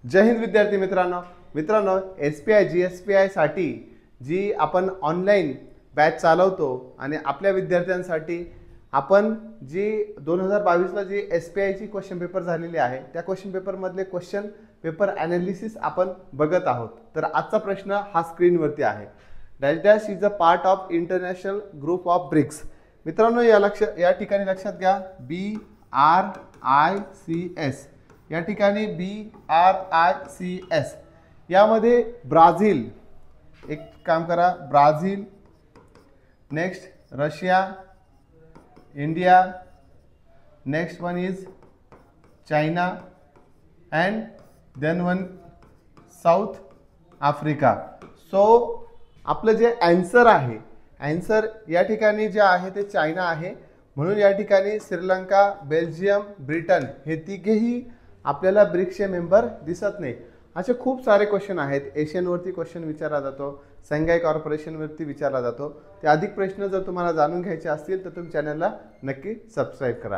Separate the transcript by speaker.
Speaker 1: जय हिंद विद्यार्थी मित्रांनो SPI GSPI साठी जी आपण ऑनलाइन बॅच चालवतो आणि आपल्या विद्यार्थ्यांसाठी आपण जी 2022 ला जी SPI ची क्वेश्चन पेपर झालेली आहे त्या क्वेश्चन पेपर मधले क्वेश्चन पेपर एनालिसिस आपण बघत आहोत। तर आजचा प्रश्न हा स्क्रीन वरती आहे। Dash is a part of international group of BRICS. मित्रांनो या ठिकाणी लक्षात घ्या BRICS या ठिकाणी BRICS यामध्ये ब्राझील, एक काम करा, Brazil, next Russia, India, next one is China and then one South Africa. So आपलं जे आन्सर आहे, आन्सर या ठिकाणी जे आहे ते चायना आहे, म्हणून या ठिकाणी श्रीलंका, बेल्जियम, ब्रिटन हे तिघेही आपल्याला ब्रिक्सचे मेंबर दिसत नाही। असे खूप सारे क्वेश्चन आहेत। एशियन वरती क्वेश्चन विचारला जातो, संघाई कॉर्पोरेशन वरती विचारला जातो। ते अधिक प्रश्न जर तुम्हाला जाणून घ्यायचे असतील तर तुम्ही चॅनलला नक्की सबस्क्राइब करा।